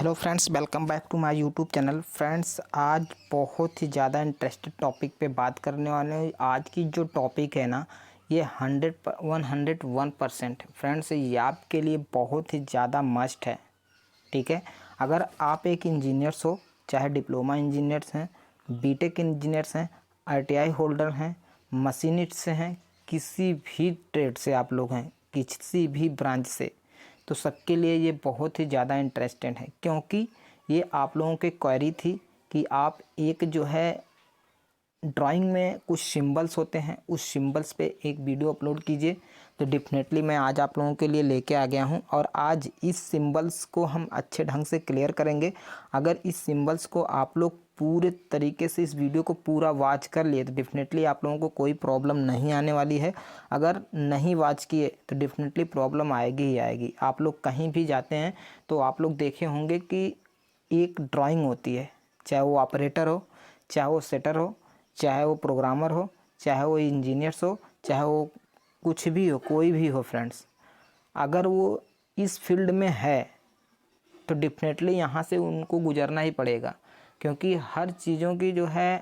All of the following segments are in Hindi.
Hello friends, welcome back to my YouTube channel. Friends, आज बहुत ही ज़्यादा इंटरेस्टेड टॉपिक पे बात करने वाले हैं। आज की जो टॉपिक है ना, ये 101% फ्रेंड्स, ये आपके लिए बहुत ही ज़्यादा मस्ट है। ठीक है, अगर आप एक इंजीनियर्स हो, चाहे डिप्लोमा इंजीनियर्स हैं, बीटेक इंजीनियर्स हैं, आईटीआई होल्डर हैं, मशीनिस्ट हैं, किसी भी ट्रेड से आप लोग हैं, किसी भी ब्रांच से, तो सबके लिए ये बहुत ही ज़्यादा इंटरेस्टेड है। क्योंकि ये आप लोगों की क्वेरी थी कि आप एक जो है ड्राइंग में कुछ सिंबल्स होते हैं, उस सिंबल्स पे एक वीडियो अपलोड कीजिए। तो डेफिनेटली मैं आज आप लोगों के लिए लेके आ गया हूं, और आज इस सिंबल्स को हम अच्छे ढंग से क्लियर करेंगे। अगर इस सिंबल्स को आप लोग पूरे तरीके से इस वीडियो को पूरा वॉच कर लिए तो डेफिनेटली आप लोगों को कोई प्रॉब्लम नहीं आने वाली है। अगर नहीं वॉच किए तो डेफिनेटली प्रॉब्लम आएगी ही आएगी। आप लोग कहीं भी जाते हैं तो आप लोग देखे होंगे कि एक ड्राइंग होती है, चाहे वो ऑपरेटर हो, चाहे वो सेटर हो, चाहे वो प्रोग्रामर हो, चाहे वो इंजीनियर्स हो, चाहे वो कुछ भी हो, कोई भी हो फ्रेंड्स, अगर वो इस फील्ड में है तो डेफिनेटली यहाँ से उनको गुजरना ही पड़ेगा। क्योंकि हर चीज़ों की जो है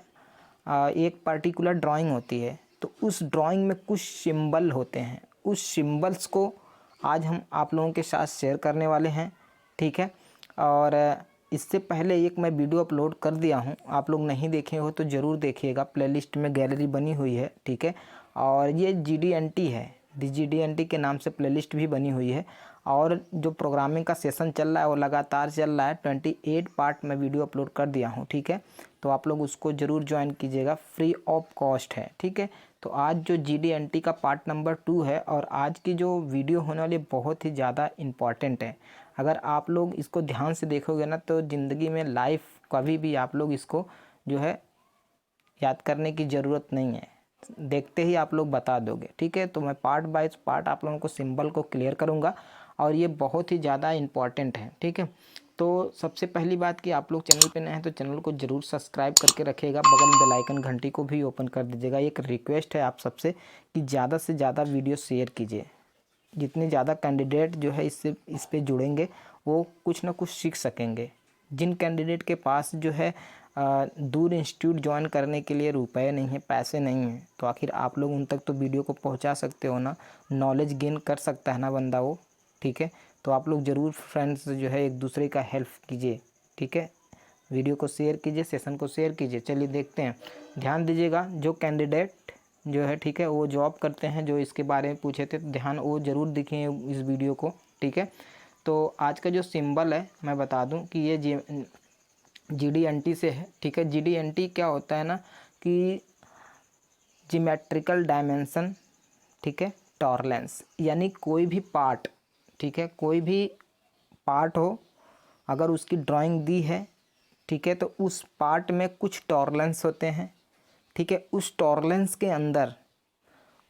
एक पर्टिकुलर ड्राइंग होती है, तो उस ड्राइंग में कुछ सिंबल होते हैं। उस सिंबल्स को आज हम आप लोगों के साथ शेयर करने वाले हैं। ठीक है, और इससे पहले एक मैं वीडियो अपलोड कर दिया हूं, आप लोग नहीं देखे हो तो ज़रूर देखिएगा, प्लेलिस्ट में गैलरी बनी हुई है। ठीक है, और ये GDNT है, GDNT के नाम से प्लेलिस्ट भी बनी हुई है। और जो प्रोग्रामिंग का सेशन चल रहा है वो लगातार चल रहा है, 28 पार्ट में वीडियो अपलोड कर दिया हूँ। ठीक है, तो आप लोग उसको ज़रूर ज्वाइन कीजिएगा, फ्री ऑफ कॉस्ट है। ठीक है, तो आज जो GDNT का पार्ट नंबर 2 है, और आज की जो वीडियो होने वाली बहुत ही ज़्यादा इम्पॉर्टेंट है। अगर आप लोग इसको ध्यान से देखोगे ना तो ज़िंदगी में लाइफ कभी भी आप लोग इसको जो है याद करने की ज़रूरत नहीं है, देखते ही आप लोग बता दोगे। ठीक है, तो मैं पार्ट बाय पार्ट आप लोगों को सिंबल को क्लियर करूँगा, और ये बहुत ही ज़्यादा इम्पॉर्टेंट है। ठीक है, तो सबसे पहली बात कि आप लोग चैनल पे नए हैं तो चैनल को ज़रूर सब्सक्राइब करके रखिएगा, बगल में बेल आइकन घंटी को भी ओपन कर दीजिएगा। एक रिक्वेस्ट है आप सबसे कि ज़्यादा से ज़्यादा वीडियो शेयर कीजिए। जितने ज़्यादा कैंडिडेट जो है इस पे जुड़ेंगे वो कुछ ना कुछ सीख सकेंगे। जिन कैंडिडेट के पास जो है दूर इंस्टीट्यूट ज्वाइन करने के लिए रुपए नहीं है, पैसे नहीं हैं, तो आखिर आप लोग उन तक तो वीडियो को पहुंचा सकते हो ना, नॉलेज गेन कर सकता है ना बंदा वो। ठीक है, तो आप लोग ज़रूर फ्रेंड्स जो है एक दूसरे का हेल्प कीजिए। ठीक है, वीडियो को शेयर कीजिए, सेशन को शेयर कीजिए। चलिए देखते हैं, ध्यान दीजिएगा। जो कैंडिडेट जो है, ठीक है, वो जॉब करते हैं, जो इसके बारे में पूछे थे, तो ध्यान वो ज़रूर दिखें इस वीडियो को। ठीक है, तो आज का जो सिंबल है मैं बता दूं कि ये GDNT से है। ठीक है, GDNT क्या होता है ना कि जियोमेट्रिकल डायमेंशन, ठीक है, टॉलरेंस, यानी कोई भी पार्ट, ठीक है, कोई भी पार्ट हो, अगर उसकी ड्राइंग दी है, ठीक है, तो उस पार्ट में कुछ टॉलरेंस होते हैं। ठीक है, उस टॉलरेंस के अंदर,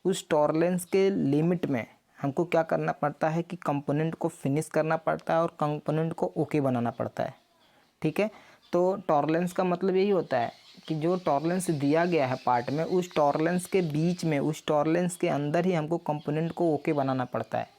उस टॉलरेंस के लिमिट में हमको क्या करना पड़ता है कि कंपोनेंट को फिनिश करना पड़ता है और कंपोनेंट को ओके बनाना पड़ता है। ठीक है, तो टॉलरेंस का मतलब यही होता है कि जो टॉलरेंस दिया गया है पार्ट में, उस टॉलरेंस के बीच में, उस टॉलरेंस के अंदर ही हमको कंपोनेंट को ओके बनाना पड़ता है।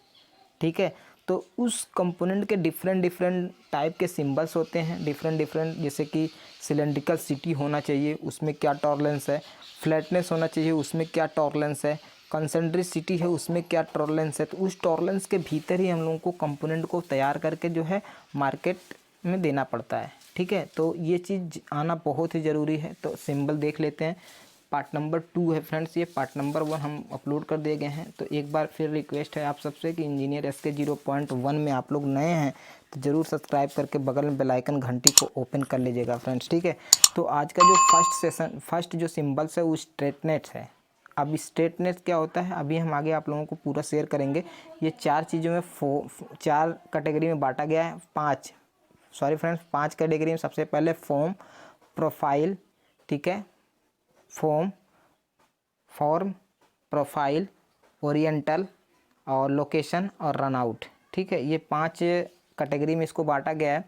ठीक है, तो उस कंपोनेंट के डिफरेंट डिफरेंट टाइप के सिंबल्स होते हैं, डिफरेंट डिफरेंट, जैसे कि सिलेंड्रिकल सिटी होना चाहिए, उसमें क्या टॉलरेंस है, फ्लैटनेस होना चाहिए, उसमें क्या टॉलरेंस है, कंसेंट्रिसिटी है, उसमें क्या टॉलरेंस है। तो उस टॉलरेंस के भीतर ही हम लोगों को कंपोनेंट को तैयार करके जो है मार्केट में देना पड़ता है। ठीक है, तो ये चीज़ आना बहुत ही ज़रूरी है। तो सिंबल देख लेते हैं। पार्ट नंबर 2 है फ्रेंड्स, ये पार्ट नंबर 1 हम अपलोड कर दिए गए हैं। तो एक बार फिर रिक्वेस्ट है आप सबसे कि इंजीनियर SK 0.1 में आप लोग नए हैं तो ज़रूर सब्सक्राइब करके बगल में बेल आइकन घंटी को ओपन कर लीजिएगा फ्रेंड्स। ठीक है, तो आज का जो फर्स्ट जो सिंबल्स है वो स्ट्रेटनेस है। अब स्ट्रेटनेस क्या होता है अभी हम आगे आप लोगों को पूरा शेयर करेंगे। ये 4 चीज़ों में 4 कैटेगरी में बांटा गया है, 5 कैटेगरी में। सबसे पहले फॉर्म, प्रोफाइल, ठीक है, फॉर्म, प्रोफाइल, ओरिएंटल और लोकेशन और रन आउट। ठीक है, ये 5 कैटेगरी में इसको बांटा गया है।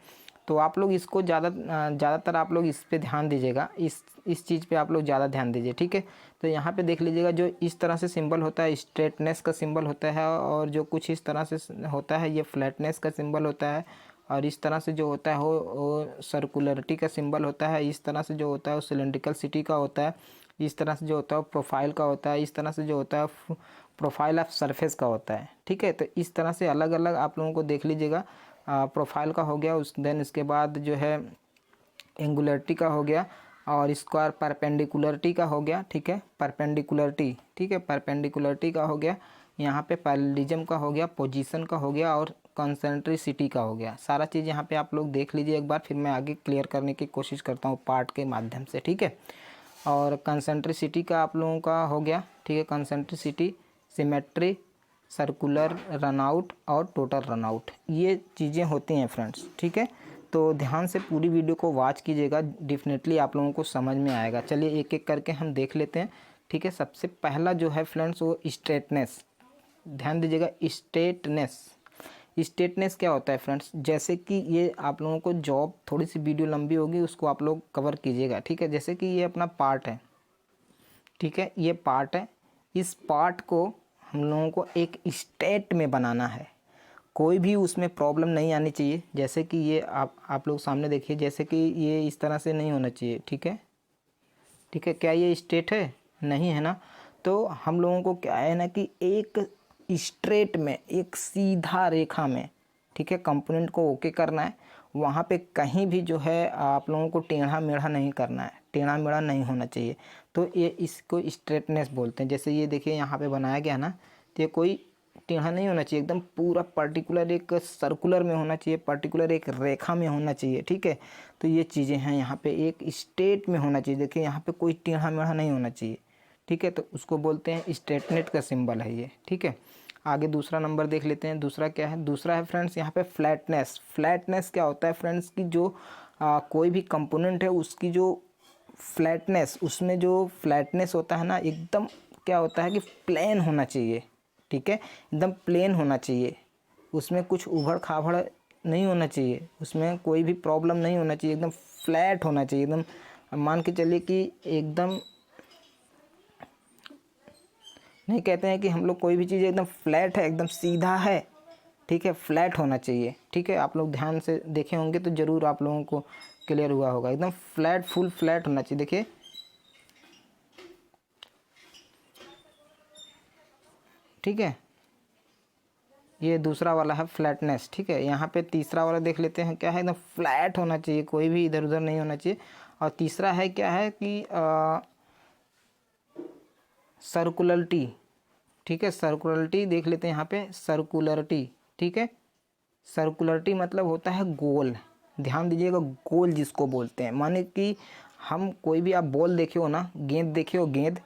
तो आप लोग इसको ज़्यादातर आप लोग इस पे ध्यान दीजिएगा, इस चीज़ पे आप लोग ज़्यादा ध्यान दीजिए। ठीक है, तो यहाँ पे देख लीजिएगा, जो इस तरह से सिंबल होता है स्ट्रेटनेस का सिंबल होता है, और जो कुछ इस तरह से होता है ये फ्लैटनेस का सिंबल होता है, और इस तरह से जो होता है वो सर्कुलरिटी का सिंबल होता है, इस तरह से जो होता है वो सिलेंड्रिकल सिटी का होता है, इस तरह से जो होता है वो प्रोफाइल का होता है, इस तरह से जो होता है प्रोफाइल ऑफ सरफेस का होता है। ठीक है, तो इस तरह से अलग अलग आप लोगों को देख लीजिएगा। प्रोफाइल का हो गया, उस देन इसके बाद जो है एंगुलरिटी का हो गया, और स्क्वायर परपेंडिकुलरिटी का हो गया। ठीक है, परपेंडिकुलरिटी, ठीक है, परपेंडिकुलरिटी का हो गया, यहाँ पे पैरेललिज्म का हो गया, पोजीशन का हो गया, और कंसेंट्रिसिटी का हो गया। सारा चीज़ यहाँ पे आप लोग देख लीजिए एक बार, फिर मैं आगे क्लियर करने की कोशिश करता हूँ पार्ट के माध्यम से। ठीक है, और कंसेंट्रिसिटी का आप लोगों का हो गया। ठीक है, कंसेंट्रिसिटी, सिमेट्री, सर्कुलर रनआउट और टोटल रनआउट, ये चीज़ें होती हैं फ्रेंड्स। ठीक है, तो ध्यान से पूरी वीडियो को वॉच कीजिएगा, डेफिनेटली आप लोगों को समझ में आएगा। चलिए एक एक करके हम देख लेते हैं। ठीक है, सबसे पहला जो है फ्रेंड्स वो स्ट्रेटनेस, ध्यान दीजिएगा, स्ट्रेटनेस। स्ट्रेटनेस क्या होता है फ्रेंड्स, जैसे कि ये आप लोगों को जॉब, थोड़ी सी वीडियो लंबी होगी उसको आप लोग कवर कीजिएगा। ठीक है, जैसे कि ये अपना पार्ट है, ठीक है, ये पार्ट है, इस पार्ट को हम लोगों को एक स्टेट में बनाना है, कोई भी उसमें प्रॉब्लम नहीं आनी चाहिए। जैसे कि ये आप लोग सामने देखिए, जैसे कि ये इस तरह से नहीं होना चाहिए। ठीक है, ठीक है, क्या ये स्ट्रेट है? नहीं है ना। तो हम लोगों को क्या है ना कि एक स्ट्रेट में, एक सीधा रेखा में, ठीक है, कंपोनेंट को ओके करना है। वहाँ पे कहीं भी जो है आप लोगों को टेढ़ा मेढ़ा नहीं करना है, टेढ़ा मेढ़ा नहीं होना चाहिए। तो ये इसको स्ट्रेटनेस बोलते हैं। जैसे ये देखिए यहाँ पे बनाया गया ना, तो ये कोई टेढ़ा नहीं होना चाहिए, एकदम पूरा पर्टिकुलर एक सर्कुलर में होना चाहिए, पर्टिकुलर एक रेखा में होना चाहिए। ठीक है, तो ये चीज़ें हैं, यहाँ पे एक स्ट्रेट में होना चाहिए। देखिए यहाँ पे कोई टेढ़ा मेढ़ा नहीं होना चाहिए। ठीक है, तो उसको बोलते हैं स्ट्रेटनेट का सिंबल है ये। ठीक है, आगे दूसरा नंबर देख लेते हैं। दूसरा क्या है? दूसरा है फ्रेंड्स यहाँ पे फ्लैटनेस। फ्लैटनेस क्या होता है फ्रेंड्स की जो कोई भी कंपोनेंट है उसकी जो फ्लैटनेस, उसमें जो फ्लैटनेस होता है ना, एकदम क्या होता है कि प्लेन होना चाहिए। ठीक है, एकदम प्लेन होना चाहिए, उसमें कुछ उभड़ खाभड़ नहीं होना चाहिए, उसमें कोई भी प्रॉब्लम नहीं होना चाहिए, एकदम फ्लैट होना चाहिए। एकदम मान के चलिए कि एकदम, नहीं कहते हैं कि हम लोग कोई भी चीज़ एकदम फ्लैट है, एकदम सीधा है। ठीक है, फ्लैट होना चाहिए। ठीक है, आप लोग ध्यान से देखे होंगे तो ज़रूर आप लोगों को क्लियर हुआ होगा, एकदम फ्लैट, फुल फ्लैट होना चाहिए। देखिए ठीक है, ये दूसरा वाला है फ्लैटनेस। ठीक है, यहाँ पे तीसरा वाला देख लेते हैं, क्या है? एकदम फ्लैट होना चाहिए, कोई भी इधर उधर नहीं होना चाहिए। और तीसरा है क्या है कि सर्कुलरिटी। ठीक है, सर्कुलरिटी देख लेते हैं यहाँ पे, सर्कुलरिटी। ठीक है, सर्कुलरिटी मतलब होता है गोल, ध्यान दीजिएगा, गोल जिसको बोलते हैं। माने कि हम कोई भी आप बॉल देखे हो ना, गेंद देखे हो, गेंद,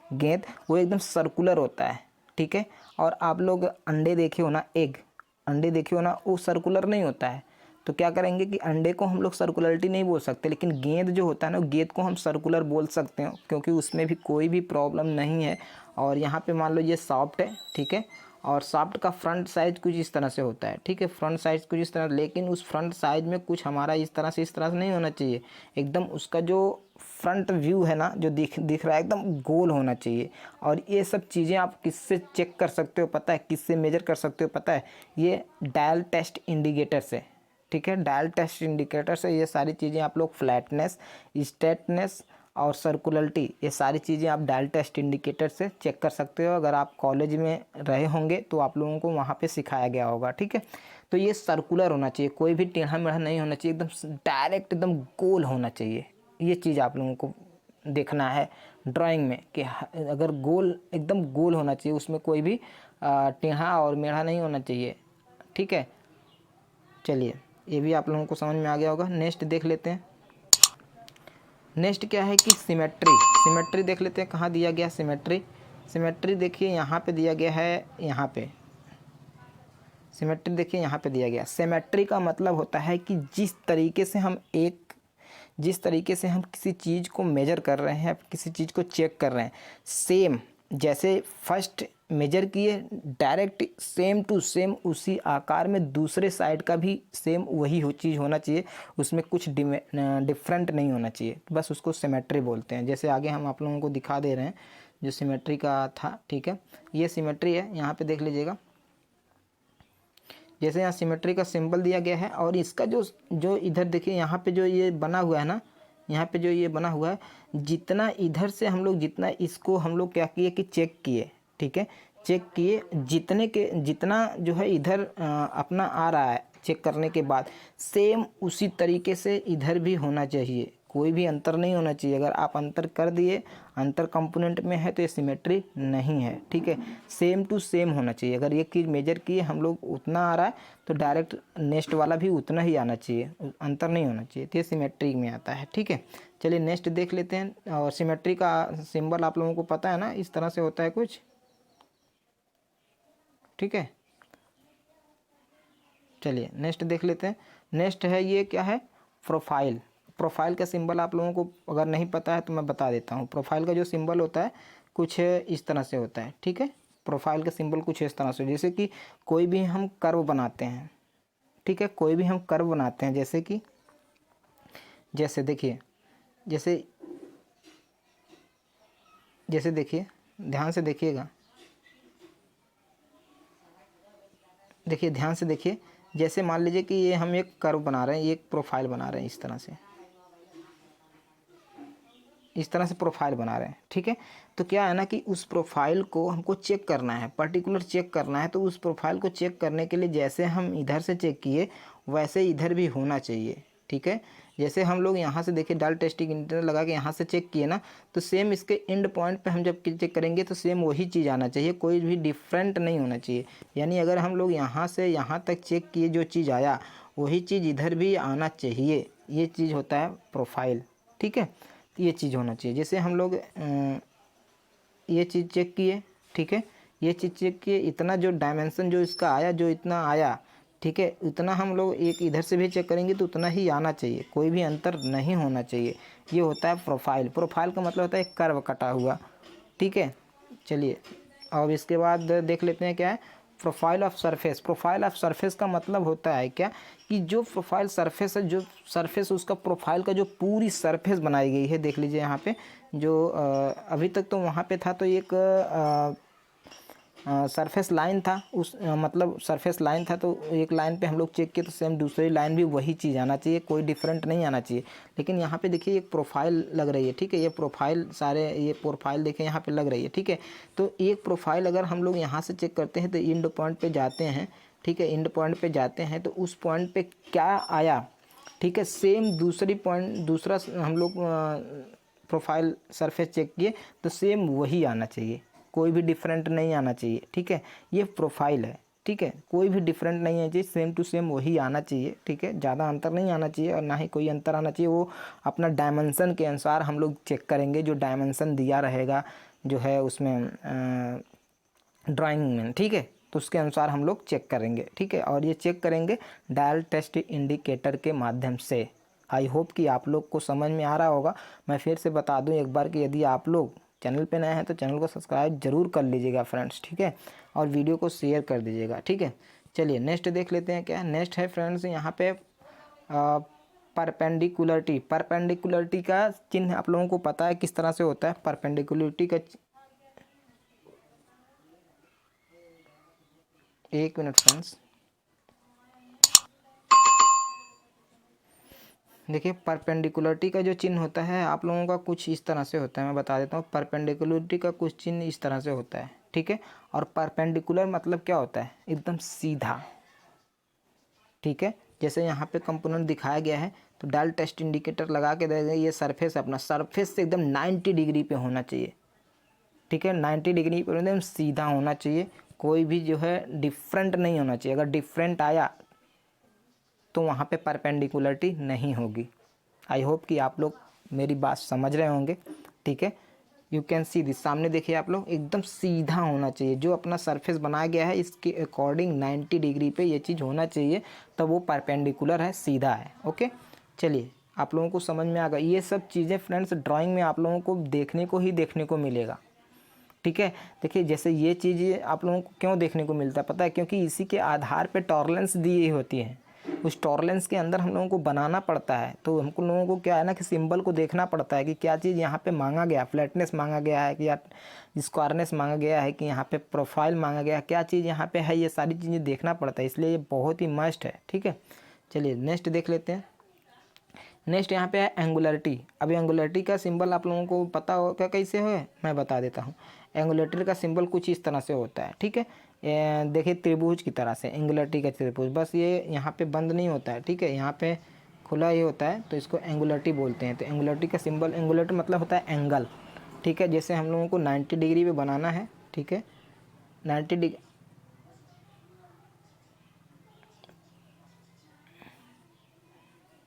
गेंद वो एकदम सर्कुलर होता है। ठीक है, और आप लोग अंडे देखे हो ना, एग, अंडे देखे हो ना, वो सर्कुलर नहीं होता है। तो क्या करेंगे कि अंडे को हम लोग सर्कुलरिटी नहीं बोल सकते, लेकिन गेंद जो होता है ना, गेंद को हम सर्कुलर बोल सकते हैं, क्योंकि उसमें भी कोई भी प्रॉब्लम नहीं है। और यहाँ पे मान लो ये सॉफ्ट है, ठीक है, और सॉफ्ट का फ्रंट साइज कुछ इस तरह से होता है। ठीक है, फ्रंट साइज कुछ इस तरह, लेकिन उस फ्रंट साइज में कुछ हमारा इस तरह से नहीं होना चाहिए। एकदम उसका जो फ्रंट व्यू है ना, जो दिख रहा है, एकदम गोल होना चाहिए। और ये सब चीज़ें आप किससे चेक कर सकते हो पता है? किससे मेजर कर सकते हो पता है? ये डायल टेस्ट इंडिकेटर से। ठीक है, डायल टेस्ट इंडिकेटर से ये सारी चीज़ें आप लोग फ्लैटनेस, स्ट्रेटनेस और सर्कुलरिटी, ये सारी चीज़ें आप डायल टेस्ट इंडिकेटर से चेक कर सकते हो। अगर आप कॉलेज में रहे होंगे तो आप लोगों को वहाँ पे सिखाया गया होगा। ठीक है, तो ये सर्कुलर होना चाहिए, कोई भी टेढ़ा मेढ़ा नहीं होना चाहिए, एकदम डायरेक्ट, एकदम गोल होना चाहिए। ये चीज़ आप लोगों को देखना है ड्राइंग में कि अगर गोल, एकदम गोल होना चाहिए, उसमें कोई भी टेढ़ा और मेढ़ा नहीं होना चाहिए। ठीक है, चलिए ये भी आप लोगों को समझ में आ गया होगा। नेक्स्ट देख लेते हैं। नेक्स्ट क्या है कि सिमेट्री। सिमेट्री देख लेते हैं, कहाँ दिया गया सिमेट्री। सिमेट्री देखिए यहाँ पे दिया गया है, यहाँ पे सिमेट्री देखिए यहाँ पे दिया गया। सिमेट्री का मतलब होता है कि जिस तरीके से हम किसी चीज़ को मेजर कर रहे हैं, किसी चीज़ को चेक कर रहे हैं, सेम जैसे फर्स्ट मेजर किए, डायरेक्ट सेम टू सेम उसी आकार में दूसरे साइड का भी सेम वही चीज़ होना चाहिए, उसमें कुछ डिफरेंट नहीं होना चाहिए, बस उसको सिमेट्री बोलते हैं। जैसे आगे हम आप लोगों को दिखा दे रहे हैं जो सिमेट्री का था। ठीक है, ये सिमेट्री है, यहाँ पे देख लीजिएगा, जैसे यहाँ सिमेट्री का सिंबल दिया गया है और इसका जो जो इधर देखिए यहाँ पे जो ये बना हुआ है ना, यहाँ पे जो ये बना हुआ है, जितना इधर से हम लोग जितना इसको हम लोग क्या किए कि चेक किए, ठीक है, चेक किए जितना जो है इधर अपना आ रहा है चेक करने के बाद सेम उसी तरीके से इधर भी होना चाहिए, कोई भी अंतर नहीं होना चाहिए। अगर आप अंतर कर दिए, अंतर कंपोनेंट में है तो ये सिमेट्री नहीं है, ठीक है, सेम टू सेम होना चाहिए। अगर ये चीज़ मेजर किए हम लोग उतना आ रहा है तो डायरेक्ट नेक्स्ट वाला भी उतना ही आना चाहिए, अंतर नहीं होना चाहिए, तो ये सिमेट्री में आता है, ठीक है। चलिए नेक्स्ट देख लेते हैं। और सिमेट्री का सिंबल आप लोगों को पता है ना, इस तरह से होता है कुछ, ठीक है। चलिए नेक्स्ट देख लेते हैं। नेक्स्ट है ये क्या है, प्रोफाइल। प्रोफाइल का सिंबल आप लोगों को अगर नहीं पता है तो मैं बता देता हूँ। प्रोफाइल का जो सिंबल होता है कुछ इस तरह से होता है, ठीक है। प्रोफाइल का सिंबल कुछ इस तरह से, जैसे कि कोई भी हम कर्व बनाते हैं, ठीक है, कोई भी हम कर्व बनाते हैं, जैसे कि जैसे देखिए, जैसे देखिए, ध्यान से देखिएगा, देखिए ध्यान से देखिए। जैसे मान लीजिए कि ये हम एक कर्व बना रहे हैं, ये एक प्रोफाइल बना रहे हैं, इस तरह से, इस तरह से प्रोफाइल बना रहे हैं, ठीक है। तो क्या है ना कि उस प्रोफाइल को हमको चेक करना है, पर्टिकुलर चेक करना है। तो उस प्रोफाइल को चेक करने के लिए जैसे हम इधर से चेक किए वैसे इधर भी होना चाहिए, ठीक है। जैसे हम लोग यहाँ से देखिए डाल टेस्टिंग इंटर लगा के यहाँ से चेक किए ना, तो सेम इसके एंड पॉइंट पे हम जब चेक करेंगे तो सेम वही चीज़ आना चाहिए, कोई भी डिफरेंट नहीं होना चाहिए। यानी अगर हम लोग यहाँ से यहाँ तक चेक किए, जो चीज़ आया वही चीज़ इधर भी आना चाहिए, ये चीज़ होता है प्रोफाइल, ठीक है। ये चीज़ होना चाहिए। जैसे हम लोग ये चीज़ चेक किए, ठीक है, ये चीज़ चेक किए, इतना जो डायमेंशन जो इसका आया, जो इतना आया, ठीक है, उतना हम लोग एक इधर से भी चेक करेंगे तो उतना ही आना चाहिए, कोई भी अंतर नहीं होना चाहिए। ये होता है प्रोफाइल। प्रोफाइल का मतलब होता है कर्व कटा हुआ, ठीक है। चलिए अब इसके बाद देख लेते हैं क्या है profile of surface. Profile of surface का मतलब होता है क्या कि जो प्रोफाइल सरफेस है, जो सरफेस उसका प्रोफाइल का जो पूरी सरफेस बनाई गई है, देख लीजिए यहाँ पे जो अभी तक तो वहाँ पे था तो एक सरफेस लाइन था, उस मतलब सरफेस लाइन था, तो एक लाइन पे हम लोग चेक किए तो सेम दूसरी लाइन भी वही चीज़ आना चाहिए, कोई डिफरेंट नहीं आना चाहिए। लेकिन यहाँ पे देखिए एक प्रोफाइल लग रही है, ठीक है, ये प्रोफाइल सारे ये प्रोफाइल देखिए यहाँ पे लग रही है, ठीक है। तो एक प्रोफाइल अगर हम लोग यहाँ से चेक करते हैं तो एंड पॉइंट पे जाते हैं, ठीक है, एंड पॉइंट पे जाते हैं तो उस पॉइंट पे क्या आया, ठीक है, सेम दूसरी पॉइंट दूसरा हम लोग प्रोफाइल सरफेस चेक किए तो सेम वही आना चाहिए, कोई भी डिफरेंट नहीं आना चाहिए, ठीक है। ये प्रोफाइल है, ठीक है, कोई भी डिफरेंट नहीं आना चाहिए, सेम टू सेम वही आना चाहिए, ठीक है, ज़्यादा अंतर नहीं आना चाहिए और ना ही कोई अंतर आना चाहिए। वो अपना डायमेंशन के अनुसार हम लोग चेक करेंगे, जो डायमेंशन दिया रहेगा जो है उसमें ड्राइंग में, ठीक है, तो उसके अनुसार हम लोग चेक करेंगे, ठीक है। और ये चेक करेंगे डायल टेस्ट इंडिकेटर के माध्यम से। आई होप कि आप लोग को समझ में आ रहा होगा। मैं फिर से बता दूं एक बार कि यदि आप लोग चैनल पे नए हैं तो चैनल को सब्सक्राइब जरूर कर लीजिएगा फ्रेंड्स, ठीक है, और वीडियो को शेयर कर दीजिएगा, ठीक है। चलिए नेक्स्ट देख लेते हैं क्या नेक्स्ट है फ्रेंड्स। यहाँ पे परपेंडिकुलरिटी। परपेंडिकुलरिटी का चिन्ह आप लोगों को पता है किस तरह से होता है। परपेंडिकुलरिटी का एक मिनट फ्रेंड्स, देखिए परपेंडिकुलरिटी का जो चिन्ह होता है आप लोगों का कुछ इस तरह से होता है, मैं बता देता हूँ। परपेंडिकुलरिटी का कुछ चिन्ह इस तरह से होता है, ठीक है। और परपेंडिकुलर मतलब क्या होता है, एकदम सीधा, ठीक है। जैसे यहाँ पे कंपोनेंट दिखाया गया है तो डायल टेस्ट इंडिकेटर लगा के देगा, ये सरफेस अपना सरफेस से एकदम 90 डिग्री पे होना चाहिए, ठीक है, 90 डिग्री पर एकदम सीधा होना चाहिए, कोई भी जो है डिफरेंट नहीं होना चाहिए। अगर डिफरेंट आया तो वहाँ पे परपेंडिकुलरिटी नहीं होगी। आई होप कि आप लोग मेरी बात समझ रहे होंगे, ठीक है। यू कैन सी दिस, सामने देखिए आप लोग, एकदम सीधा होना चाहिए, जो अपना सरफेस बनाया गया है इसके अकॉर्डिंग 90 डिग्री पे ये चीज़ होना चाहिए, तब वो परपेंडिकुलर है, सीधा है, ओके। चलिए आप लोगों को समझ में आ गया। ये सब चीज़ें फ्रेंड्स ड्राइंग में आप लोगों को देखने को मिलेगा, ठीक है। देखिए जैसे ये चीज़ आप लोगों को क्यों देखने को मिलता है पता है, क्योंकि इसी के आधार पे टॉलरेंस दी होती है। उस टॉलरेंस के अंदर हम लोगों को बनाना पड़ता है। तो हमको लोगों को क्या है ना कि सिंबल को देखना पड़ता है कि क्या चीज़ यहाँ पे मांगा गया, फ्लैटनेस मांगा गया है कि या स्क्वायरनेस मांगा गया है कि यहाँ पे प्रोफाइल मांगा गया है, क्या चीज़ यहाँ पे है, ये सारी चीज़ें देखना पड़ता है, इसलिए ये बहुत ही मस्ट है। ठीक है, चलिए नेक्स्ट देख लेते हैं। नेक्स्ट यहाँ पे है एंगुलरिटी। अभी एंगुलरिटी का सिंबल आप लोगों को पता हो क्या कैसे है, मैं बता देता हूँ। एंगुलरिटी का सिंबल कुछ इस तरह से होता है। ठीक है, देखिए त्रिभुज की तरह से एंगुलरिटी का त्रिभुज, बस ये यहाँ पे बंद नहीं होता है। ठीक है, यहाँ पे खुला ही होता है, तो इसको एंगुलरिटी बोलते हैं। तो एंगुलरिटी का सिंबल, एंगुलरिटी मतलब होता है एंगल। ठीक है, जैसे हम लोगों को 90 डिग्री पे बनाना है। ठीक है, 90 डिग्री,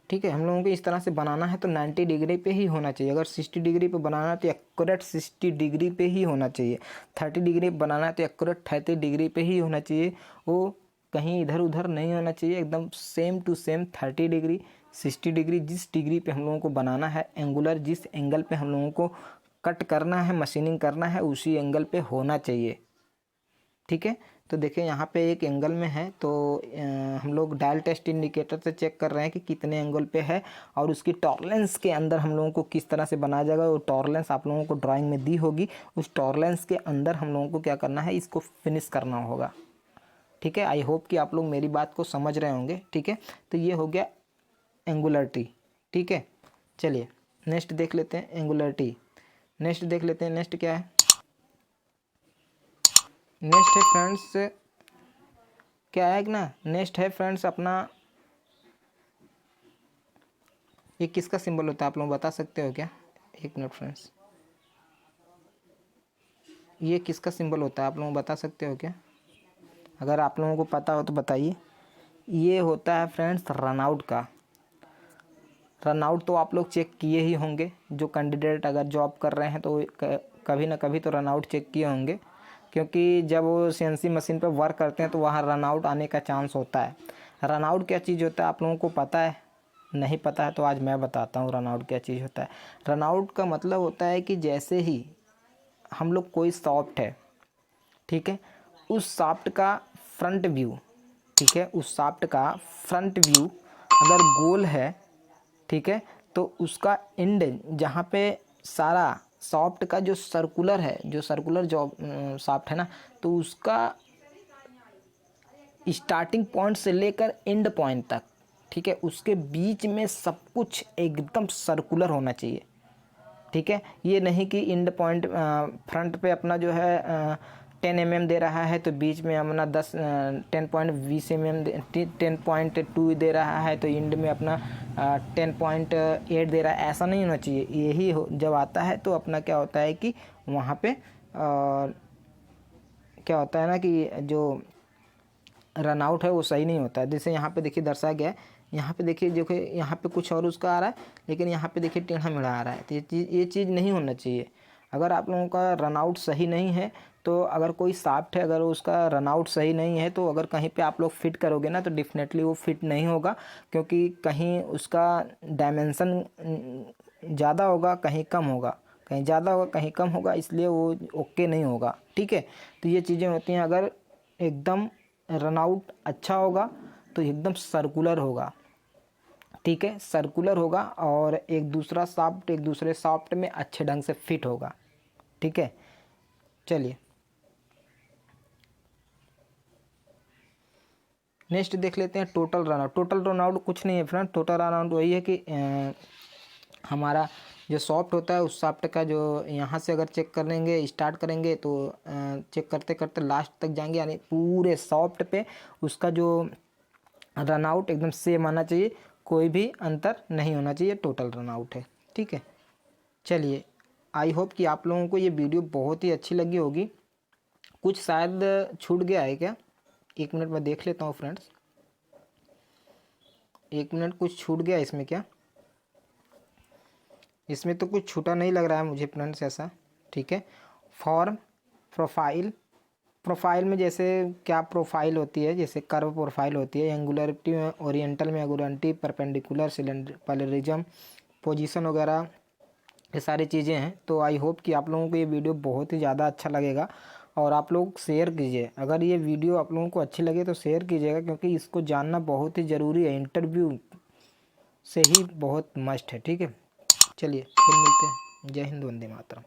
ठीक है, हम लोगों को इस तरह से बनाना है तो 90 डिग्री पे ही होना चाहिए। अगर 60 डिग्री पे बनाना है तो एक्यूरेट 60 डिग्री पे ही होना चाहिए। 30 डिग्री पे बनाना है तो एक्यूरेट 30 डिग्री पे ही होना चाहिए। वो कहीं इधर उधर नहीं होना चाहिए, एकदम same to same 30 degree 60 degree, जिस डिग्री पे हम लोगों को बनाना है एंगुलर, जिस एंगल पे हम लोगों को कट करना है, मशीनिंग करना है, उसी एंगल पे होना चाहिए। ठीक है, तो देखिए यहाँ पे एक एंगल में है, तो हम लोग डायल टेस्ट इंडिकेटर से चेक कर रहे हैं कि कितने एंगल पे है और उसकी टॉलरेंस के अंदर हम लोगों को किस तरह से बनाया जाएगा। वो टॉलरेंस आप लोगों को ड्राइंग में दी होगी, उस टॉलरेंस के अंदर हम लोगों को क्या करना है, इसको फिनिश करना होगा। ठीक है, आई होप कि आप लोग मेरी बात को समझ रहे होंगे। ठीक है, तो ये हो गया एंगुलरिटी। ठीक है, चलिए नेक्स्ट देख लेते हैं एंगुलरिटी। नेक्स्ट देख लेते हैं, नेक्स्ट क्या है, नेक्स्ट है फ्रेंड्स, क्या है कि ना, नेक्स्ट है फ्रेंड्स अपना, ये किसका सिंबल होता है आप लोग बता सकते हो क्या? एक मिनट फ्रेंड्स, ये किसका सिंबल होता है आप लोग बता सकते हो क्या? अगर आप लोगों को पता हो तो बताइए। ये होता है फ्रेंड्स रनआउट का। रनआउट तो आप लोग चेक किए ही होंगे, जो कैंडिडेट अगर जॉब कर रहे हैं तो कभी ना कभी तो रनआउट चेक किए होंगे, क्योंकि जब वो सीएनसी मशीन पर वर्क करते हैं तो वहाँ रनआउट आने का चांस होता है। रनआउट क्या चीज़ होता है आप लोगों को पता है? नहीं पता है तो आज मैं बताता हूँ रनआउट क्या चीज़ होता है। रनआउट का मतलब होता है कि जैसे ही हम लोग कोई सॉफ्ट है, ठीक है, उस सॉफ्ट का फ्रंट व्यू, ठीक है, उस सॉफ्ट का फ्रंट व्यू अगर गोल है, ठीक है, तो उसका एंड जहाँ पे सारा सॉफ्ट का जो सर्कुलर है, जो सर्कुलर जो सॉफ्ट है ना, तो उसका स्टार्टिंग पॉइंट से लेकर एंड पॉइंट तक, ठीक है, उसके बीच में सब कुछ एकदम सर्कुलर होना चाहिए। ठीक है, ये नहीं कि एंड पॉइंट फ्रंट पे अपना जो है 10 mm दे रहा है तो बीच में अपना 10.20 mm 10.2 दे रहा है तो एंड में अपना 10.8 दे रहा है, ऐसा नहीं होना चाहिए। यही जब आता है तो अपना क्या होता है कि वहाँ पे क्या होता है ना कि जो रनआउट है वो सही नहीं होता है। जैसे यहाँ पे देखिए दर्शाया गया है, यहाँ पे देखिए जो कि यहाँ पे कुछ और उसका आ रहा है, लेकिन यहाँ पे देखिए टेढ़ा मेढ़ा आ रहा है, तो ये चीज़ नहीं होना चाहिए। अगर आप लोगों का रनआउट सही नहीं है, तो अगर कोई साफ्ट है अगर उसका रनआउट सही नहीं है, तो अगर कहीं पे आप लोग फिट करोगे ना तो डेफिनेटली वो फिट नहीं होगा, क्योंकि कहीं उसका डायमेंशन ज़्यादा होगा, कहीं कम होगा, कहीं ज़्यादा होगा कहीं कम होगा, इसलिए वो ओके नहीं होगा। ठीक है, तो ये चीज़ें होती हैं। अगर एकदम रनआउट अच्छा होगा तो एकदम सर्कुलर होगा। ठीक है, सर्कुलर होगा और एक दूसरा सॉफ्ट एक दूसरे सॉफ्ट में अच्छे ढंग से फिट होगा। ठीक है, चलिए नेक्स्ट देख लेते हैं टोटल रनआउट। टोटल रनआउट कुछ नहीं है फ्रेंड, टोटल रनआउट वही है कि हमारा जो सॉफ्ट होता है उस सॉफ्ट का जो यहाँ से अगर चेक कर लेंगे, स्टार्ट करेंगे तो चेक करते करते लास्ट तक जाएंगे, यानी पूरे सॉफ्ट पे उसका जो रनआउट एकदम सेम आना चाहिए, कोई भी अंतर नहीं होना चाहिए, टोटल रनआउट है। ठीक है, चलिए आई होप कि आप लोगों को ये वीडियो बहुत ही अच्छी लगी होगी। कुछ शायद छूट गया है क्या? एक मिनट में देख लेता हूँ फ्रेंड्स, एक मिनट, कुछ छूट गया इसमें क्या? इसमें तो कुछ छूटा नहीं लग रहा है मुझे फ्रेंड्स ऐसा। ठीक है, फॉर्म, प्रोफाइल, प्रोफाइल में जैसे क्या प्रोफाइल होती है, जैसे कर्व प्रोफाइल होती है, एंगुलरिटी में, ओरिएंटल में एंगुलरिटी, परपेंडिकुलर, सिलेंडरिज्म, पोजीशन वगैरह, ये सारी चीज़ें हैं। तो आई होप कि आप लोगों को ये वीडियो बहुत ही ज़्यादा अच्छा लगेगा और आप लोग शेयर कीजिए। अगर ये वीडियो आप लोगों को अच्छी लगे तो शेयर कीजिएगा, क्योंकि इसको जानना बहुत ही ज़रूरी है, इंटरव्यू से ही बहुत मस्ट है। ठीक है, चलिए फिर मिलते हैं। जय हिंद, वंदे मातरम।